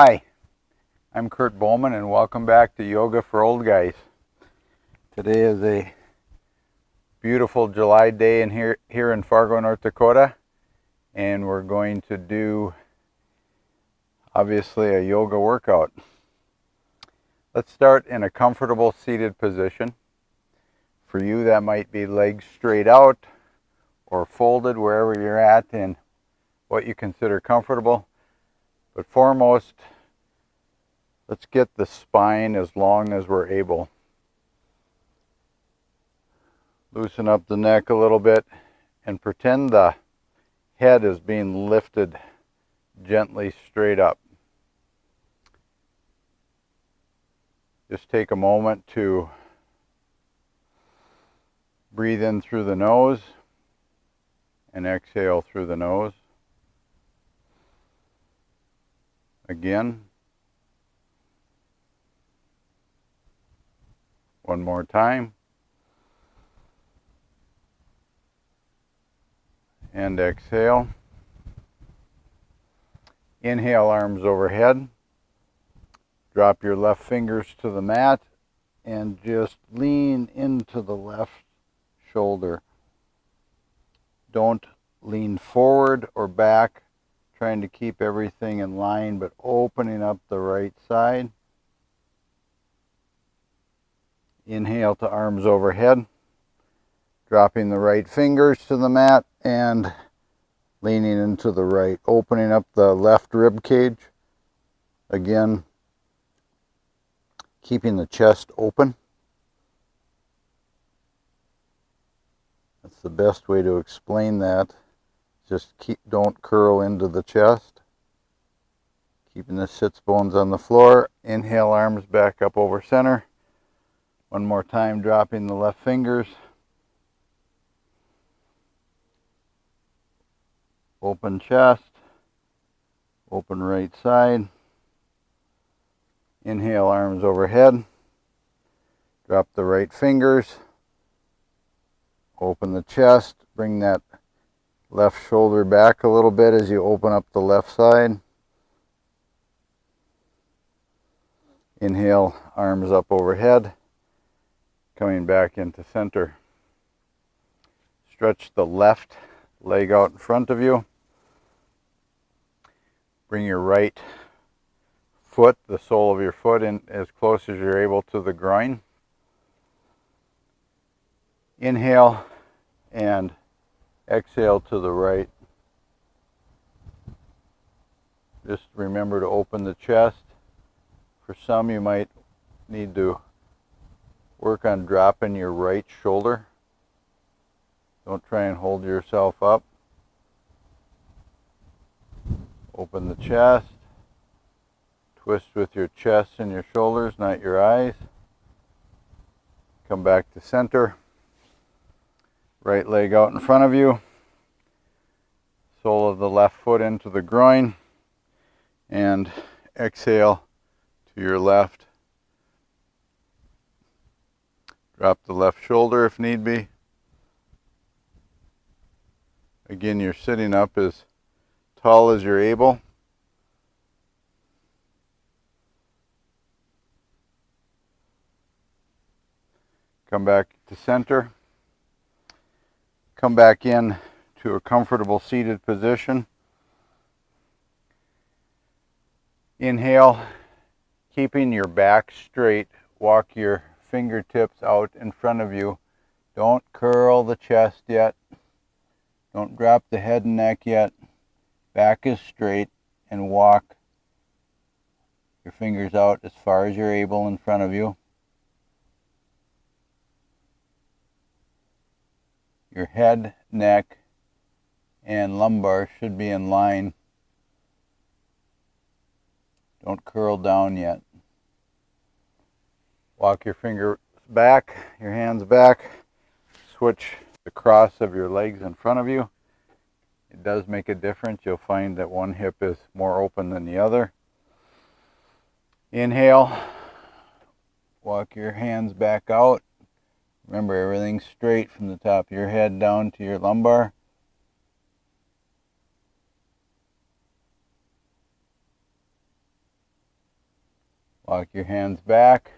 Hi, I'm Kurt Bowman and welcome back to Yoga for Old Guys. Today is a beautiful July day here in Fargo, North Dakota, and we're going to do obviously a yoga workout. Let's start in a comfortable seated position. For you, that might be legs straight out or folded wherever you're at and what you consider comfortable. But foremost, let's get the spine as long as we're able. Loosen up the neck a little bit and pretend the head is being lifted gently straight up. Just take a moment to breathe in through the nose and exhale through the nose. Again. One more time. And exhale. Inhale, arms overhead. Drop your left fingers to the mat and just lean into the left shoulder. Don't lean forward or back, trying to keep everything in line, but opening up the right side. Inhale to arms overhead, dropping the right fingers to the mat and leaning into the right, opening up the left rib cage. Again, keeping the chest open. That's the best way to explain that. Just don't curl into the chest. Keeping the sits bones on the floor. Inhale, arms back up over center. One more time, dropping the left fingers. Open chest. Open right side. Inhale, arms overhead. Drop the right fingers. Open the chest. Bring that left shoulder back a little bit as you open up the left side. Inhale, arms up overhead. Coming back into center. Stretch the left leg out in front of you. Bring your right foot, the sole of your foot, in as close as you're able to the groin. Inhale and exhale to the right. Just remember to open the chest. For some, you might need to work on dropping your right shoulder. Don't try and hold yourself up. Open the chest. Twist with your chest and your shoulders, not your eyes. Come back to center. Right leg out in front of you. Sole of the left foot into the groin. And exhale to your left. Drop the left shoulder if need be. Again, you're sitting up as tall as you're able. Come back to center. Come back in to a comfortable seated position. Inhale, keeping your back straight. Walk your fingertips out in front of you. Don't curl the chest yet. Don't drop the head and neck yet. Back is straight and walk your fingers out as far as you're able in front of you. Your head, neck, and lumbar should be in line. Don't curl down yet. Walk your fingers back, your hands back. Switch the cross of your legs in front of you. It does make a difference. You'll find that one hip is more open than the other. Inhale. Walk your hands back out. Remember, everything's straight from the top of your head down to your lumbar. Walk your hands back.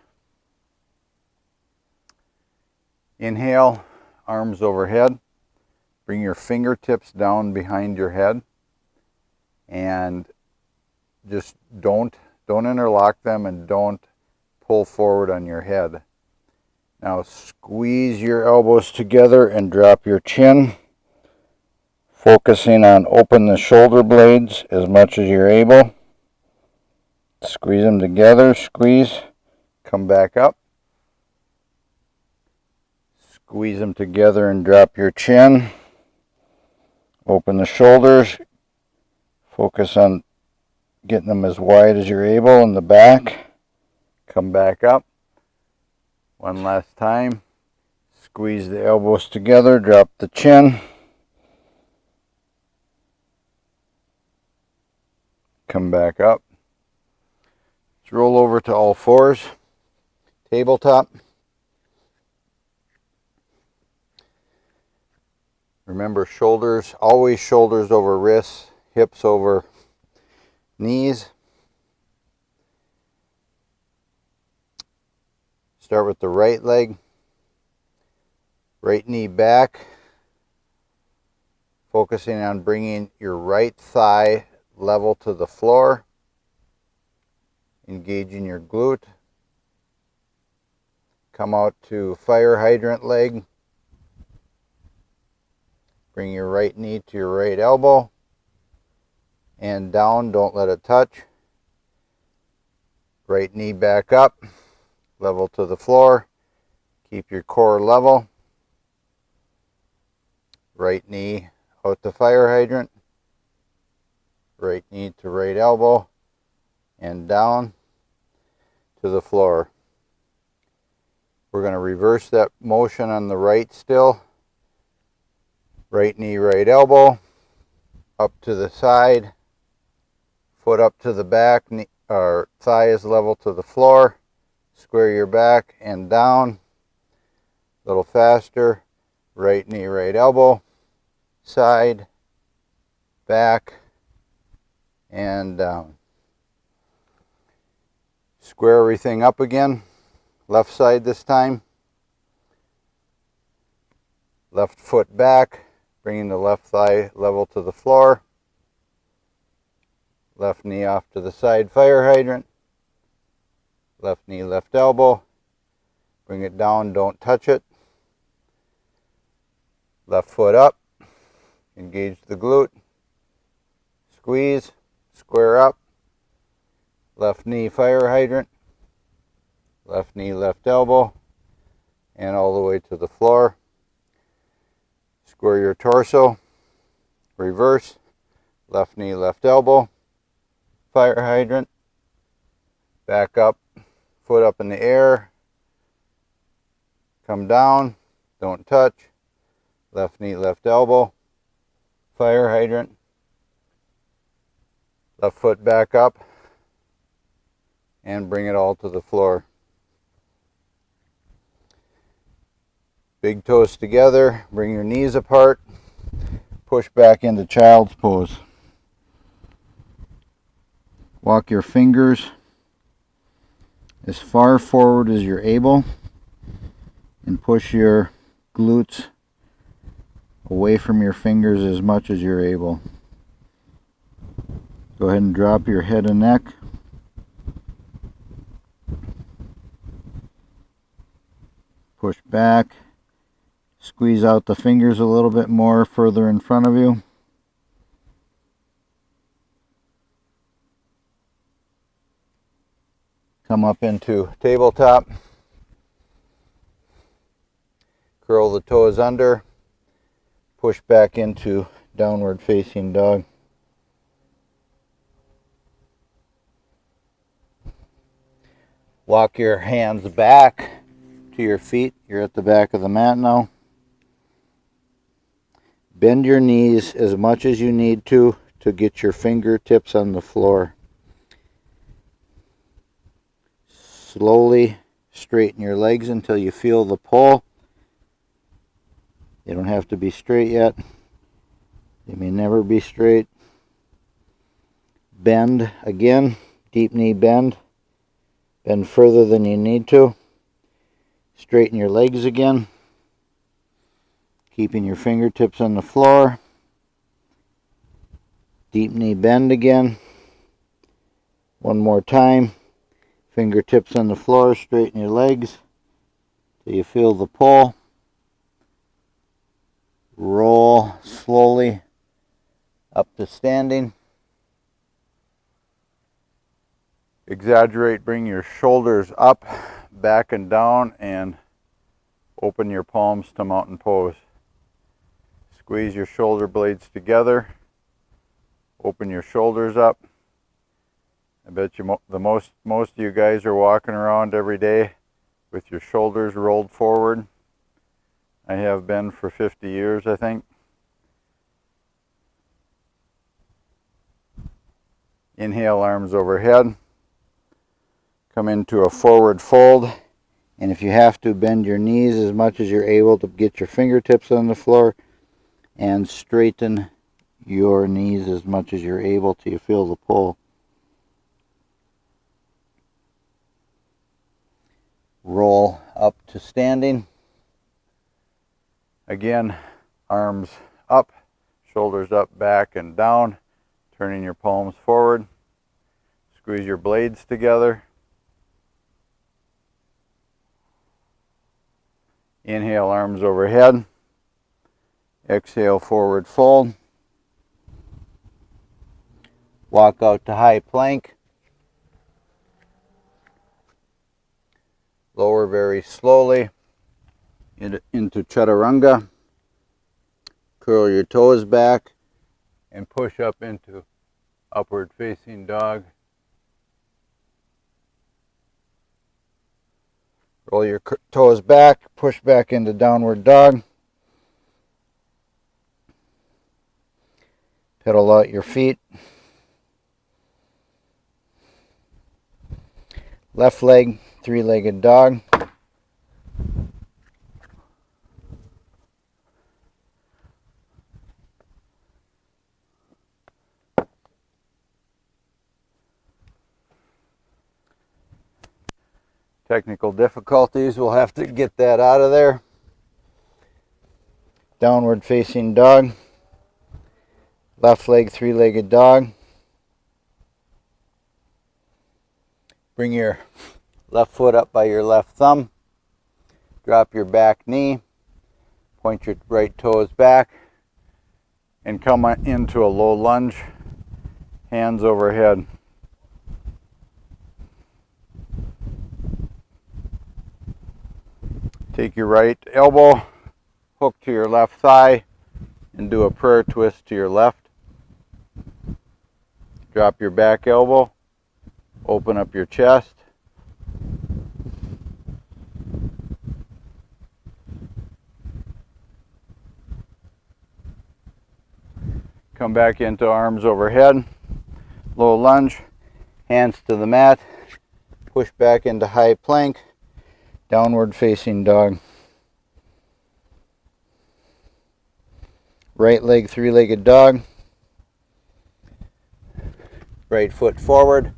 Inhale, arms overhead. Bring your fingertips down behind your head. And just don't interlock them and don't pull forward on your head. Now squeeze your elbows together and drop your chin, focusing on open the shoulder blades as much as you're able. Squeeze them together, squeeze, come back up. Squeeze them together and drop your chin. Open the shoulders, focus on getting them as wide as you're able in the back. Come back up. One last time. Squeeze the elbows together, drop the chin. Come back up. Let's roll over to all fours. Tabletop. Remember shoulders, always shoulders over wrists, hips over knees. Start with the right leg, right knee back, focusing on bringing your right thigh level to the floor, engaging your glute. Come out to fire hydrant leg. Bring your right knee to your right elbow and down, don't let it touch. Right knee back up, level to the floor. Keep your core level. Right knee out to fire hydrant. Right knee to right elbow and down to the floor. We're going to reverse that motion on the right still. Right knee, right elbow, up to the side, foot up to the back, knee, or thigh is level to the floor. Square your back and down. A little faster. Right knee, right elbow, side, back, and down. Square everything up again. Left side this time. Left foot back, bringing the left thigh level to the floor. Left knee off to the side, fire hydrant. Left knee, left elbow. Bring it down, don't touch it. Left foot up. Engage the glute. Squeeze, square up. Left knee, fire hydrant. Left knee, left elbow. And all the way to the floor. Square your torso. Reverse. Left knee, left elbow. Fire hydrant. Back up. Foot up in the air. Come down. Don't touch. Left knee, left elbow. Fire hydrant. Left foot back up. And bring it all to the floor. Big toes together. Bring your knees apart. Push back into child's pose. Walk your fingers as far forward as you're able and push your glutes away from your fingers as much as you're able. Go ahead and drop your head and neck. Push back. Squeeze out the fingers a little bit more further in front of you. Come up into tabletop. Curl the toes under. Push back into downward facing dog. Walk your hands back to your feet. You're at the back of the mat now. Bend your knees as much as you need to get your fingertips on the floor. Slowly straighten your legs until you feel the pull. They don't have to be straight yet. They may never be straight. Bend again, deep knee bend. Bend further than you need to. Straighten your legs again. Keeping your fingertips on the floor. Deep knee bend again. One more time. Fingertips on the floor. Straighten your legs till you feel the pull. Roll slowly up to standing. Exaggerate, bring your shoulders up, back and down, and open your palms to mountain pose. Squeeze your shoulder blades together. Open your shoulders up. I bet you most of you guys are walking around every day with your shoulders rolled forward. I have been for 50 years, I think. Inhale, arms overhead. Come into a forward fold. And if you have to, bend your knees as much as you're able to get your fingertips on the floor. And straighten your knees as much as you're able till you feel the pull. Roll up to standing. Again, arms up, shoulders up, back and down, turning your palms forward. Squeeze your blades together. Inhale, arms overhead. Exhale, forward fold. Walk out to high plank. Lower very slowly into Chaturanga. Curl your toes back and push up into upward facing dog. Roll your toes back, push back into downward dog. Pedal out your feet. Left leg, three-legged dog. Technical difficulties, we'll have to get that out of there. Downward facing dog. Left leg, three-legged dog. Bring your left foot up by your left thumb. Drop your back knee. Point your right toes back. And come into a low lunge. Hands overhead. Take your right elbow, hook to your left thigh, and do a prayer twist to your left. Drop your back elbow, open up your chest. Come back into arms overhead, low lunge, hands to the mat, push back into high plank, downward facing dog. Right leg, three-legged dog. Right foot forward,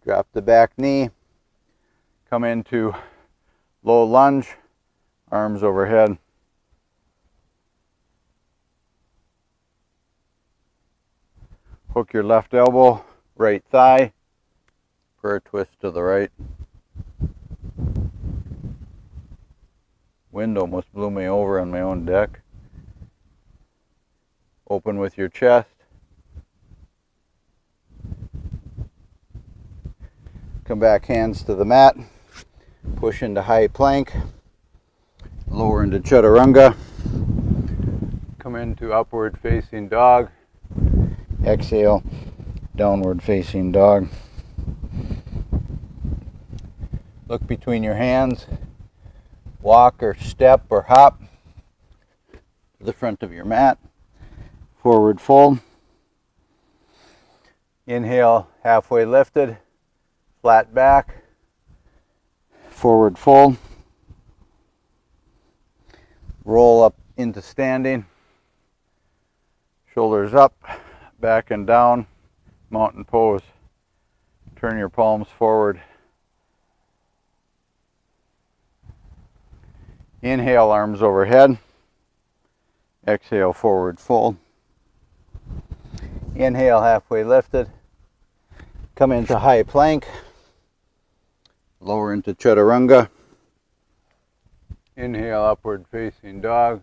drop the back knee, come into low lunge, arms overhead. Hook your left elbow, right thigh, prayer twist to the right. Wind almost blew me over on my own deck. Open with your chest. Come back, hands to the mat. Push into high plank. Lower into Chaturanga. Come into upward facing dog. Exhale, downward facing dog. Look between your hands. Walk or step or hop to the front of your mat. Forward fold. Inhale, halfway lifted. Flat back. Forward fold. Roll up into standing. Shoulders up, back and down. Mountain pose. Turn your palms forward. Inhale, arms overhead. Exhale, forward fold. Inhale, halfway lifted. Come into high plank. Lower into Chaturanga. Inhale, upward facing dog.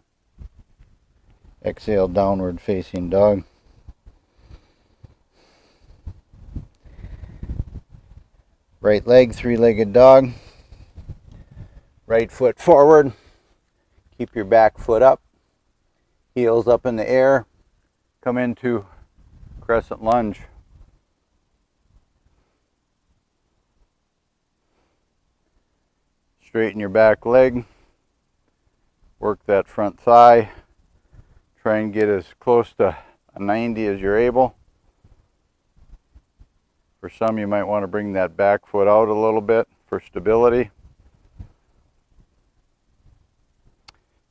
Exhale, downward facing dog. Right leg, three-legged dog. Right foot forward. Keep your back foot up. Heels up in the air. Come into crescent lunge. Straighten your back leg. Work that front thigh. Try and get as close to a 90 as you're able. For some, you might want to bring that back foot out a little bit for stability.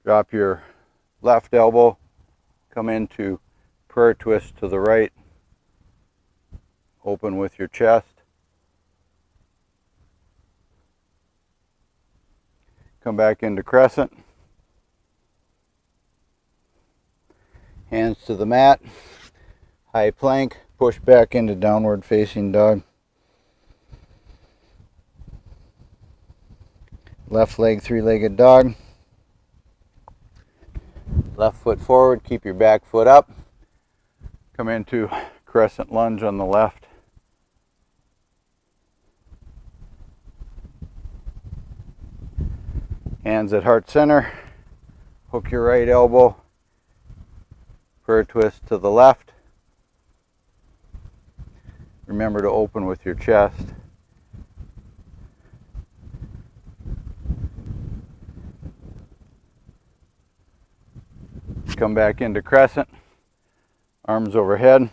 Drop your left elbow. Come into prayer twist to the right. Open with your chest. Come back into crescent. Hands to the mat. High plank. Push back into downward facing dog. Left leg, three-legged dog. Left foot forward. Keep your back foot up. Come into crescent lunge on the left. Hands at heart center. Hook your right elbow. Prayer twist to the left. Remember to open with your chest. Come back into crescent. Arms overhead.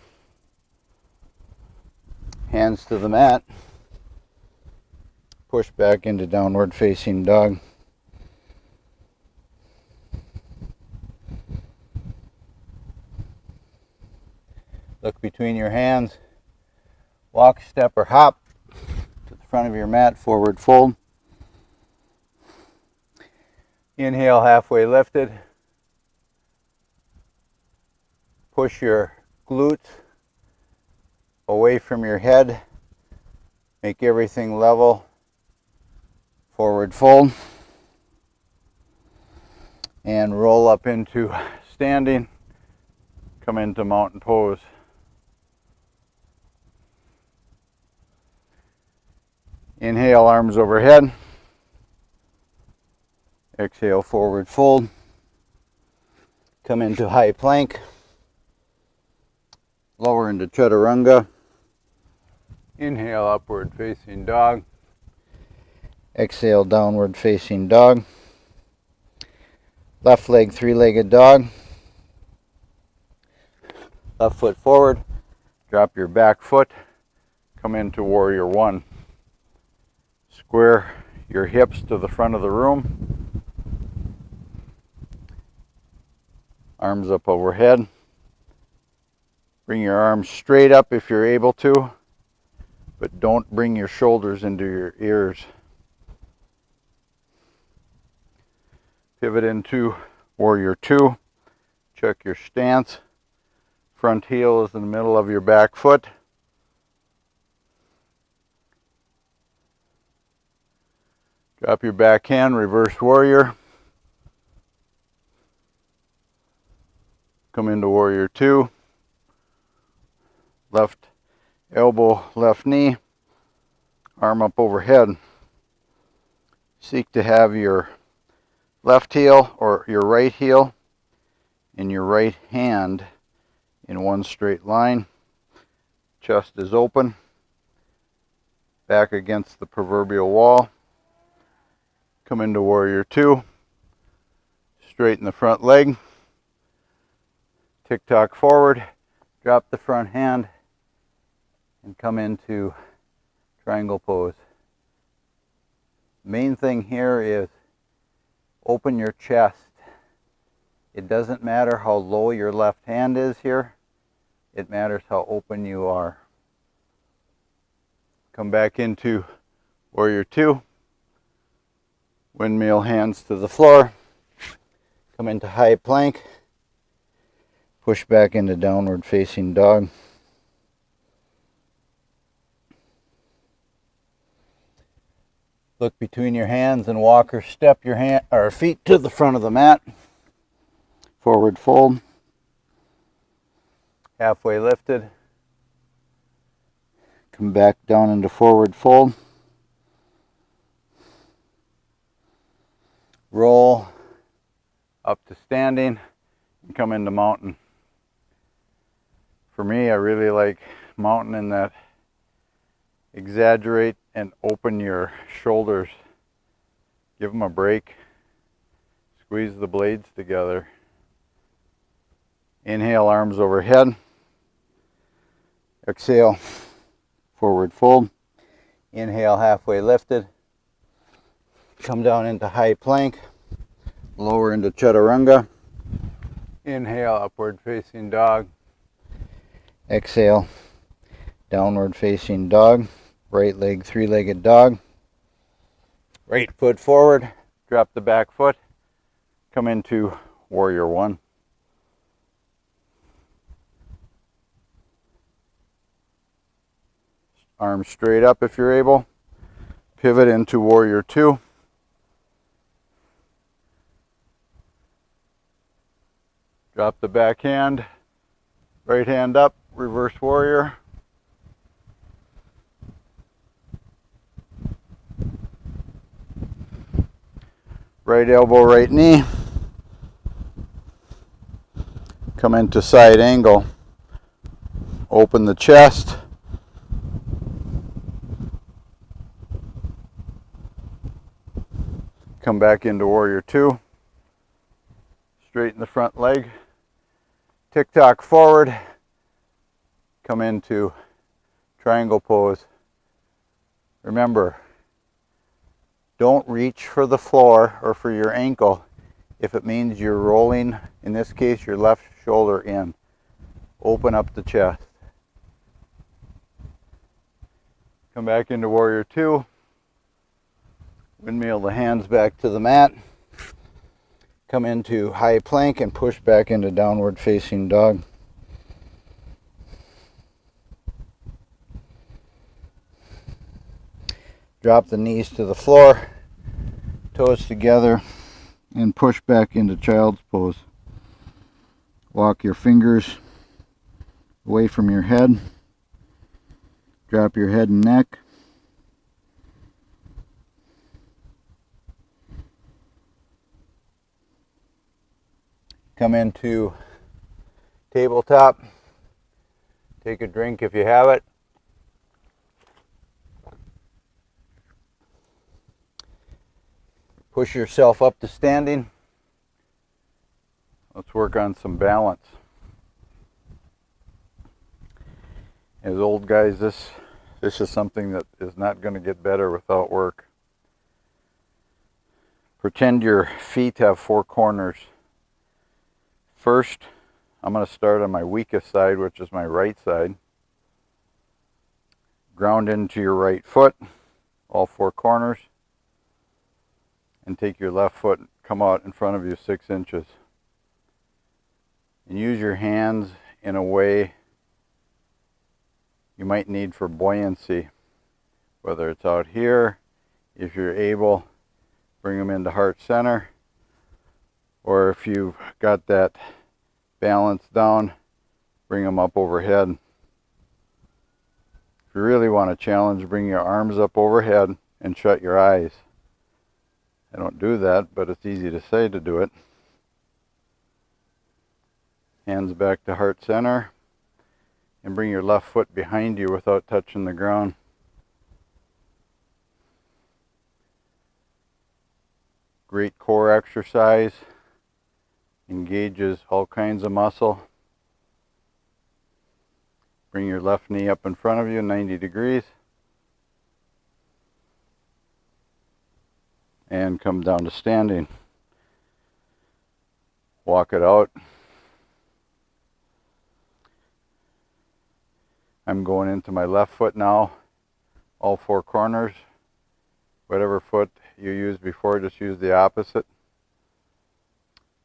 Hands to the mat. Push back into downward facing dog. Look between your hands. Walk, step, or hop to the front of your mat, forward fold. Inhale, halfway lifted. Push your glutes away from your head. Make everything level. Forward fold. And roll up into standing. Come into mountain pose. Inhale, arms overhead. Exhale, forward fold. Come into high plank. Lower into Chaturanga. Inhale, upward facing dog. Exhale, downward facing dog. Left leg, three-legged dog. Left foot forward. Drop your back foot. Come into warrior one. Square your hips to the front of the room. Arms up overhead. Bring your arms straight up if you're able to, but don't bring your shoulders into your ears. Pivot into warrior two. Check your stance. Front heel is in the middle of your back foot. Drop your back hand, reverse warrior. Come into warrior two. Left elbow, left knee. Arm up overhead. Seek to have your left heel or your right heel and your right hand in one straight line. Chest is open. Back against the proverbial wall. Come into warrior two. Straighten the front leg. Tick-tock forward. Drop the front hand and come into triangle pose. Main thing here is open your chest. It doesn't matter how low your left hand is here. It matters how open you are. Come back into warrior two. Windmill hands to the floor. Come into high plank. Push back into downward facing dog. Look between your hands and walk or step your feet to the front of the mat. Forward fold. Halfway lifted. Come back down into forward fold. Roll up to standing and come into mountain. For me, I really like mountain in that exaggerate and open your shoulders. Give them a break. Squeeze the blades together. Inhale, arms overhead. Exhale, forward fold. Inhale, halfway lifted. Come down into high plank. Lower into Chaturanga. Inhale, upward facing dog. Exhale, downward facing dog. Right leg, three-legged dog. Right foot forward. Drop the back foot. Come into warrior one. Arms straight up if you're able. Pivot into warrior two. Drop the back hand. Right hand up, reverse warrior. Right elbow, right knee. Come into side angle. Open the chest. Come back into warrior two. Straighten the front leg. Tick-tock forward. Come into triangle pose. Remember, don't reach for the floor or for your ankle if it means you're rolling, in this case, your left shoulder in. Open up the chest. Come back into warrior two. Windmill the hands back to the mat. Come into high plank and push back into downward facing dog. Drop the knees to the floor, toes together, and push back into child's pose. Walk your fingers away from your head. Drop your head and neck. Come into tabletop. Take a drink if you have it. Push yourself up to standing. Let's work on some balance. As old guys, this is something that is not going to get better without work. Pretend your feet have four corners. First, I'm going to start on my weakest side, which is my right side. Ground into your right foot, all four corners. And take your left foot and come out in front of you 6 inches. And use your hands in a way you might need for buoyancy. Whether it's out here, if you're able, bring them into heart center. Or if you've got that balance down, bring them up overhead. If you really want a challenge, bring your arms up overhead and shut your eyes. I don't do that, but it's easy to say to do it. Hands back to heart center. And bring your left foot behind you without touching the ground. Great core exercise. Engages all kinds of muscle. Bring your left knee up in front of you, 90 degrees. And come down to standing. Walk it out. I'm going into my left foot now, all four corners. Whatever foot you used before, just use the opposite.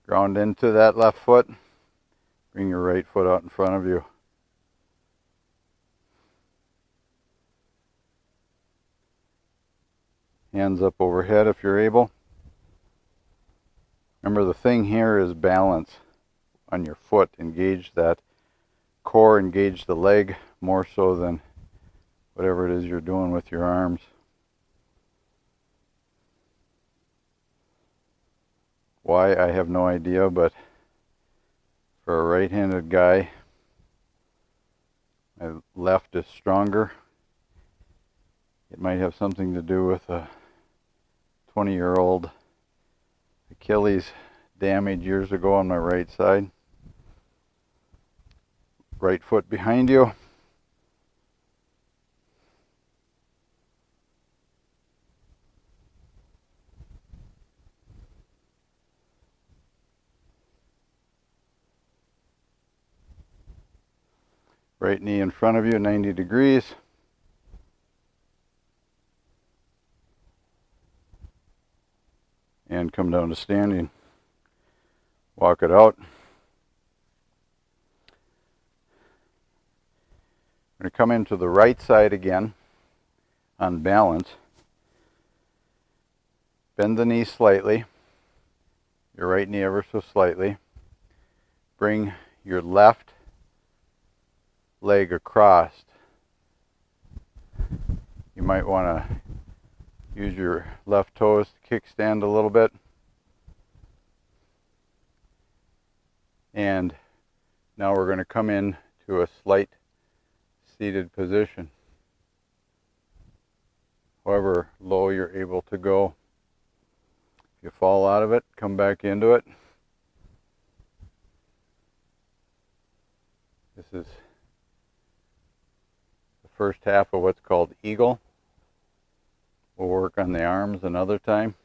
Ground into that left foot. Bring your right foot out in front of you. Hands up overhead if you're able. Remember, the thing here is balance on your foot. Engage that core, engage the leg more so than whatever it is you're doing with your arms. Why, I have no idea, but for a right-handed guy, my left is stronger. It might have something to do with a 20-year-old Achilles damage years ago on my right side. Right foot behind you. Right knee in front of you, 90 degrees. And come down to standing. Walk it out. We're going to come into the right side again on balance. Bend the knee slightly. Your right knee ever so slightly. Bring your left leg across. You might want to use your left toes to kickstand a little bit. And now we're going to come in to a slight seated position. However low you're able to go. If you fall out of it, come back into it. This is the first half of what's called eagle. We'll work on the arms another time.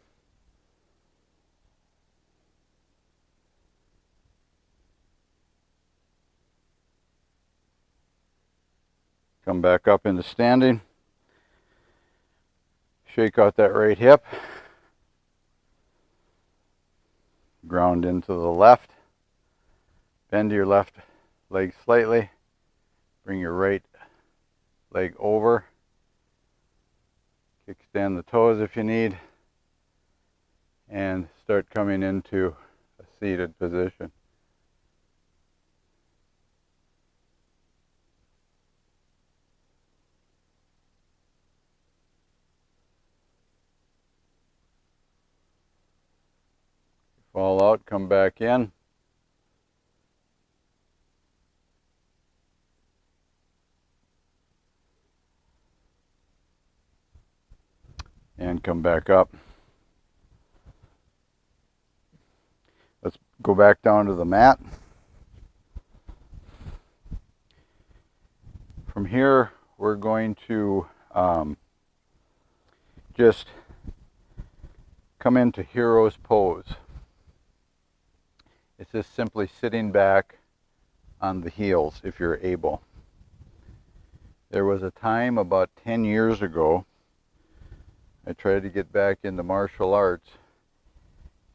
Come back up into standing. Shake out that right hip. Ground into the left. Bend your left leg slightly. Bring your right leg over. Kickstand the toes if you need. And start coming into a seated position. Fall out, come back in. And come back up. Let's go back down to the mat. From here, we're going to just come into hero's pose. It's just simply sitting back on the heels if you're able. There was a time about 10 years ago, I tried to get back into martial arts,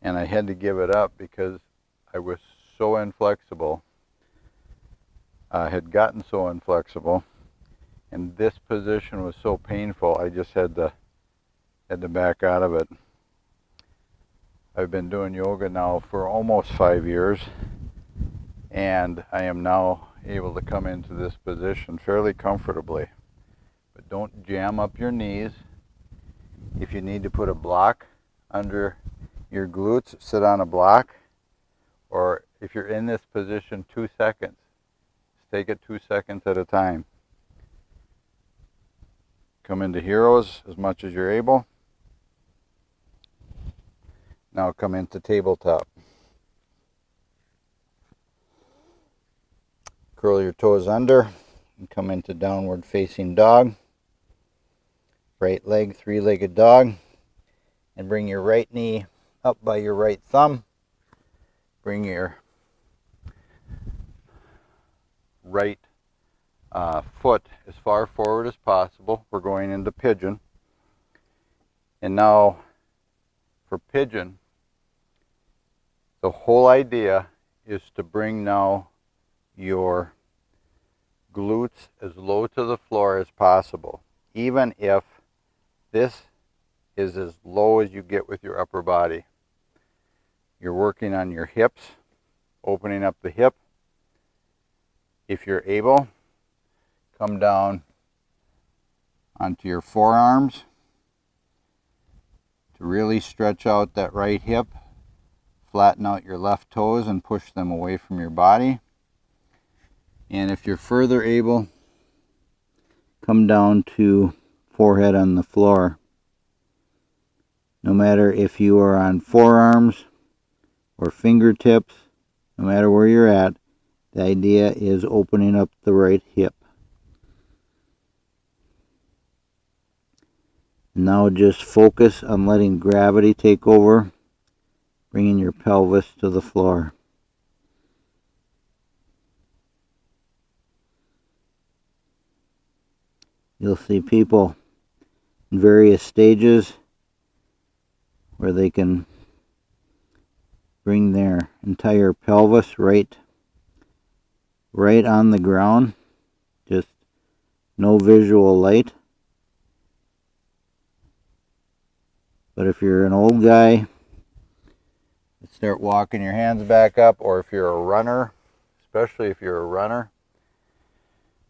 and I had to give it up because I was so inflexible. I had gotten so inflexible, and this position was so painful, I just had to back out of it. I've been doing yoga now for almost 5 years, and I am now able to come into this position fairly comfortably. But don't jam up your knees. If you need to put a block under your glutes, sit on a block. Or if you're in this position 2 seconds, just take it 2 seconds at a time. Come into heroes as much as you're able. Now come into tabletop. Curl your toes under and come into downward facing dog. Right leg, three-legged dog. And bring your right knee up by your right thumb. Bring your right foot as far forward as possible. We're going into pigeon. And now for pigeon, The whole idea is to bring now your glutes as low to the floor as possible, even if this is as low as you get with your upper body. You're working on your hips, opening up the hip. If you're able, come down onto your forearms to really stretch out that right hip. Flatten out your left toes and push them away from your body. And if you're further able, come down to forehead on the floor. No matter if you are on forearms or fingertips, no matter where you're at, the idea is opening up the right hip. Now just focus on letting gravity take over, bringing your pelvis to the floor. You'll see people in various stages where they can bring their entire pelvis right on the ground, just no visual light. But if you're an old guy, start walking your hands back up, or if you're a runner, especially if you're a runner,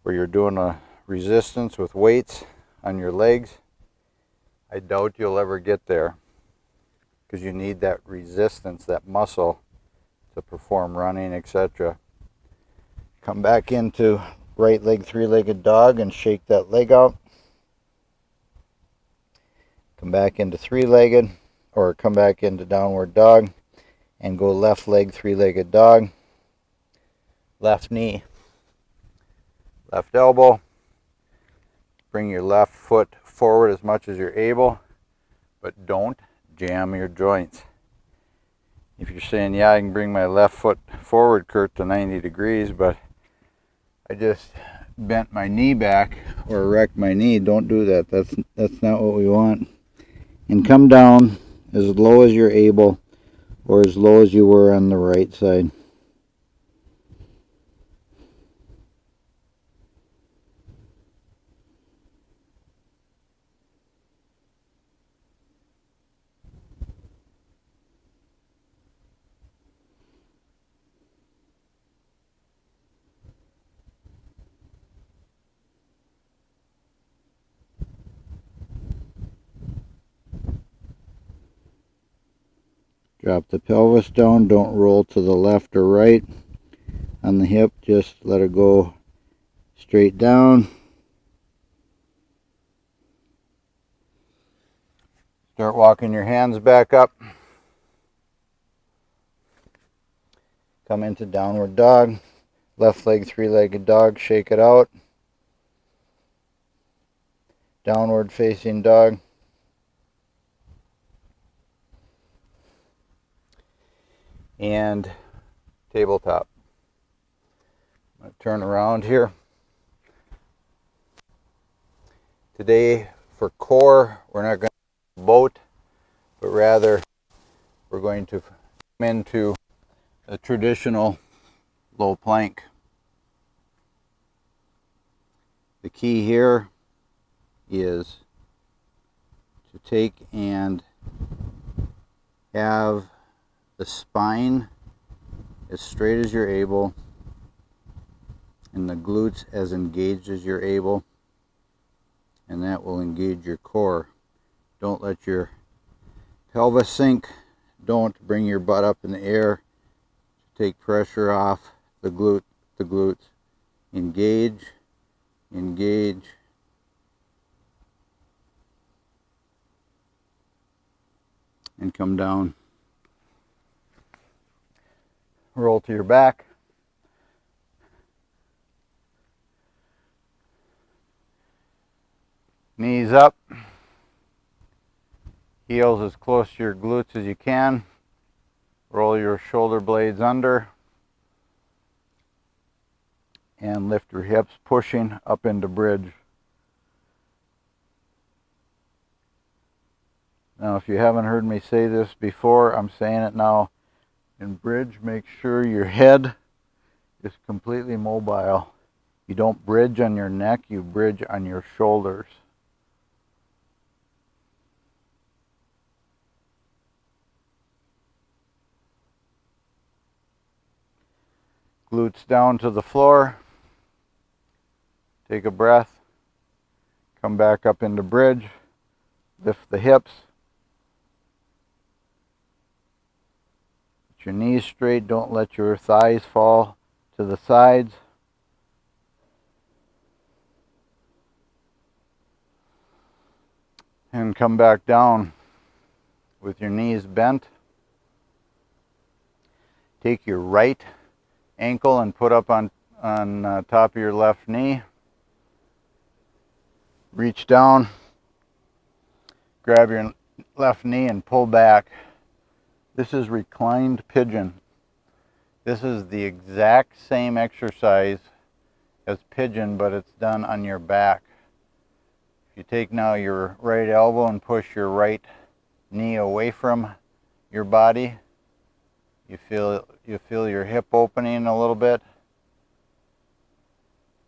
where you're doing a resistance with weights on your legs, I doubt you'll ever get there because you need that resistance, that muscle to perform running, etc. Come back into right leg three-legged dog and shake that leg out. Come back into three-legged, or come back into downward dog and go left leg three-legged dog. Left knee, left elbow. Bring your left foot forward as much as you're able, but don't jam your joints. If you're saying, yeah, I can bring my left foot forward, Kurt, to 90 degrees, but I just bent my knee back or wrecked my knee, don't do that. That's not what we want. And come down as low as you're able, or as low as you were on the right side. Drop the pelvis down, don't roll to the left or right on the hip, just let it go straight down. Start walking your hands back up. Come into downward dog. Left leg three-legged dog, shake it out. Downward facing dog. And tabletop. I'm going to turn around here. Today for core, we're not going to boat, but rather we're going to come into a traditional low plank. The key here is to take and have the spine as straight as you're able and the glutes as engaged as you're able, and that will engage your core. Don't let your pelvis sink. Don't bring your butt up in the air to take pressure off the glutes. Engage, engage, and come down. Roll to your back. Knees up. Heels as close to your glutes as you can. Roll your shoulder blades under. And lift your hips, pushing up into bridge. Now, if you haven't heard me say this before, I'm saying it now. In bridge, make sure your head is completely mobile. You don't bridge on your neck, you bridge on your shoulders. Glutes down to the floor. Take a breath. Come back up into bridge. Lift the hips. Put your knees straight. Don't let your thighs fall to the sides. And come back down with your knees bent. Take your right ankle and put up on top of your left knee. Reach down, grab your left knee and pull back. This is reclined pigeon. This is the exact same exercise as pigeon, but it's done on your back. If you take now your right elbow and push your right knee away from your body, you feel your hip opening a little bit.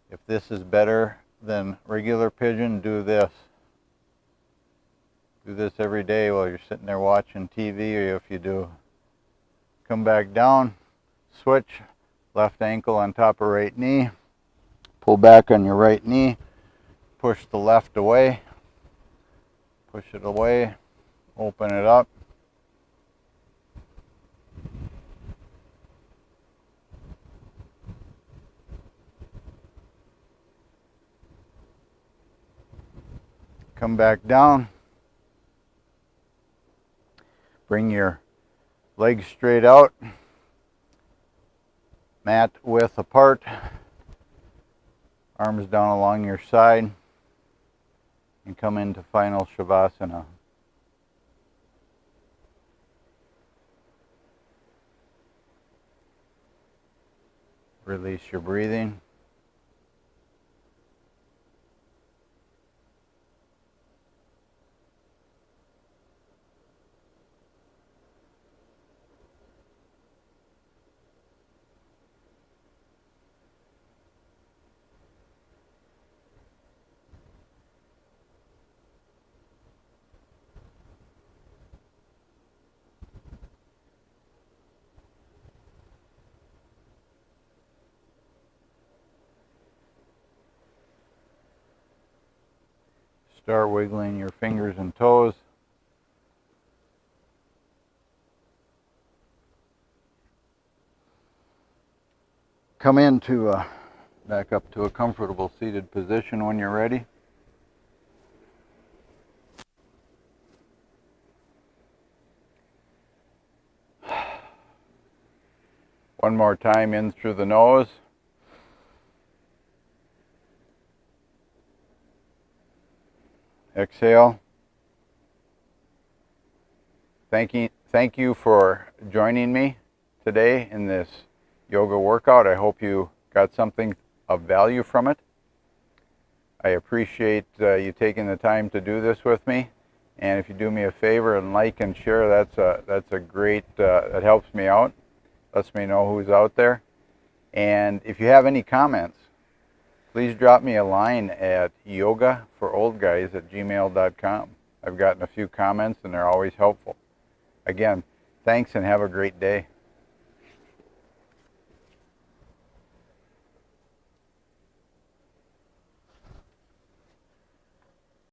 If this is better than regular pigeon, do this. Do this every day while you're sitting there watching TV, or if you do. Come back down, switch, left ankle on top of right knee, pull back on your right knee, push the left away, push it away, open it up. Come back down. Bring your legs straight out. Mat width apart. Arms down along your side. And come into final Shavasana. Release your breathing. Start wiggling your fingers and toes. Come into back up to a comfortable seated position when you're ready. One more time, in through the nose. Exhale. Thank you for joining me today in this yoga workout. I hope you got something of value from it. I appreciate you taking the time to do this with me. And if you do me a favor and like and share, that's a great, that helps me out. Lets me know who's out there. And if you have any comments, please drop me a line at yogaforoldguys@gmail.com. I've gotten a few comments and they're always helpful. Again, thanks and have a great day.